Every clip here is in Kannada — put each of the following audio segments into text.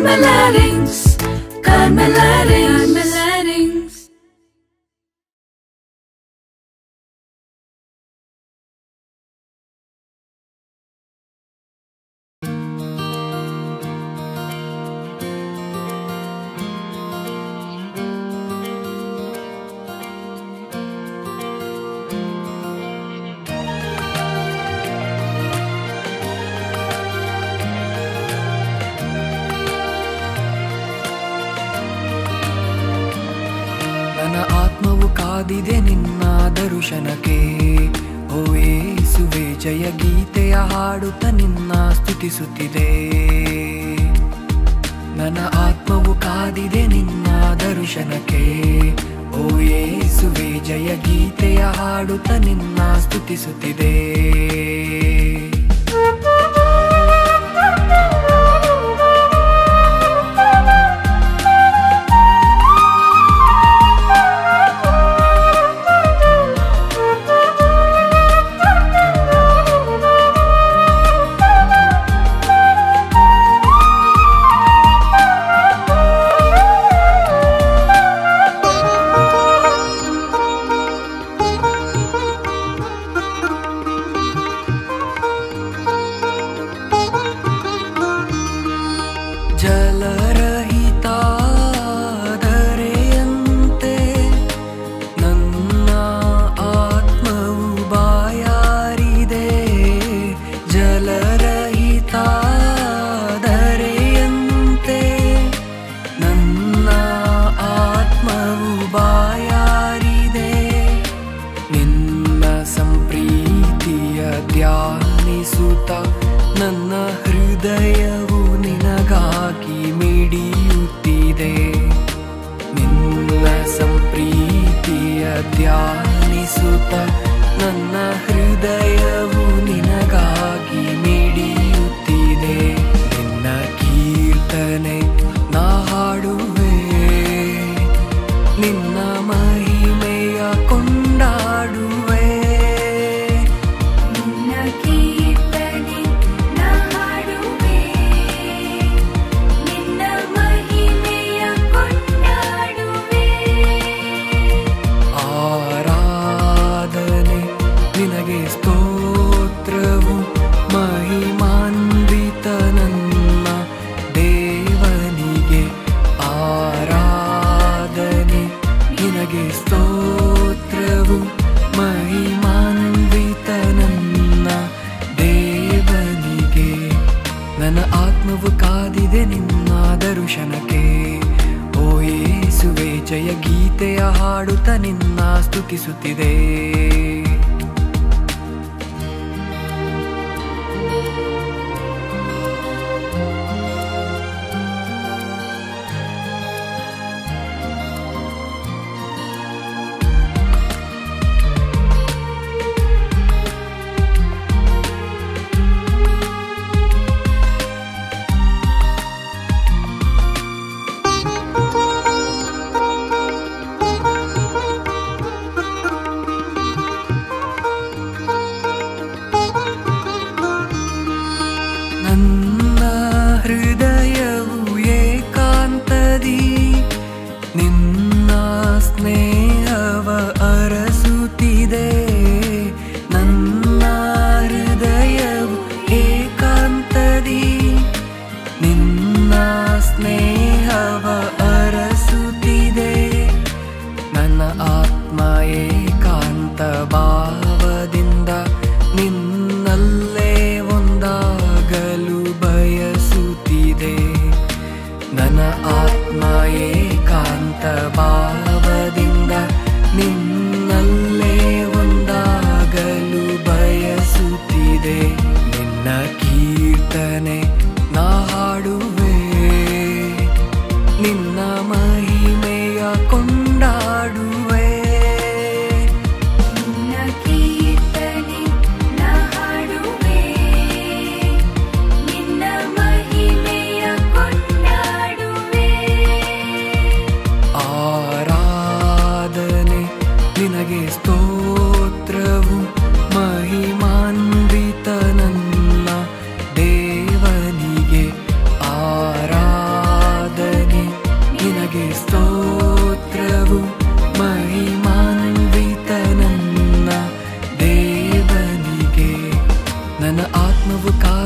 Carmelarings, Carmelarings, Carmelarings. ಕಾದಿದೆ ನಿನ್ನ ದರ್ಶನಕ್ಕೆ ಓ ಯೇಸುವೆ ಜಯ ಗೀತೆಯ ಹಾಡುತ್ತ ನಿನ್ನ ಸ್ತುತಿಸುತ್ತಿದೆ ನನ್ನ ಆತ್ಮವು ಕಾದಿದೆ ನಿನ್ನ ದರ್ಶನಕ್ಕೆ ಓ ಯೇಸುವೆ ಜಯ ಗೀತೆಯ ಹಾಡುತ್ತ ನಿನ್ನ ಸ್ತುತಿಸುತ್ತಿದೆ ನನ್ನ ಹೃದಯವು ನಿನಗಾಗಿ ಮಿಡಿಯುತ್ತಿದೆ ನಿನ್ನ ಸಂಪ್ರೀತಿಯ ಧ್ಯಾನಿಸುತ್ತ ನನ್ನ ಹೃದಯವು ನಿನಗಾಗಿ ಮಿಡಿಯುತ್ತಿದೆ ನಿನ್ನ ಕೀರ್ತನೆ ನಾ ಹಾಡುವೆ ನಿನ್ನ ಮಹಿಮೆಯ ಕೊಂಡಾಡುವೆ ನಿನಗೆ ಸ್ತೋತ್ರವು ಮಹಿಮಾನ್ವಿತ ನನ್ನ ದೇವನಿಗೆ ಆರಾಧನೆ ನಿನಗೆ ಸ್ತೋತ್ರವು ಮಹಿಮಾನ್ವಿತ ನನ್ನ ದೇವನಿಗೆ ನನ್ನ ಆತ್ಮವು ಕಾದಿದೆ ನಿನ್ನ ದರ್ಶನಕ್ಕೆ ಓ ಯೇಸುವೆ ಜಯ ಗೀತೆಯ ಹಾಡುತ್ತ ನಿನ್ನ ಸ್ತುತಿಸುತ್ತಿದೆ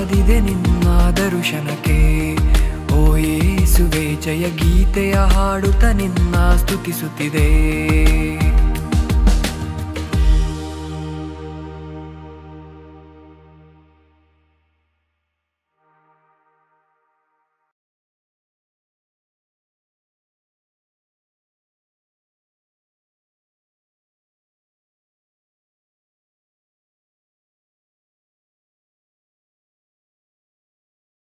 ಕಾದಿದೆ ನಿನ್ನ ದರ್ಶನಕ್ಕೆ. ಓ ಯೇಸುವೆ ಜಯ ಗೀತೆಯ ಹಾಡುತ್ತ ನಿನ್ನ ಸ್ತುತಿಸುತ್ತಿದೆ.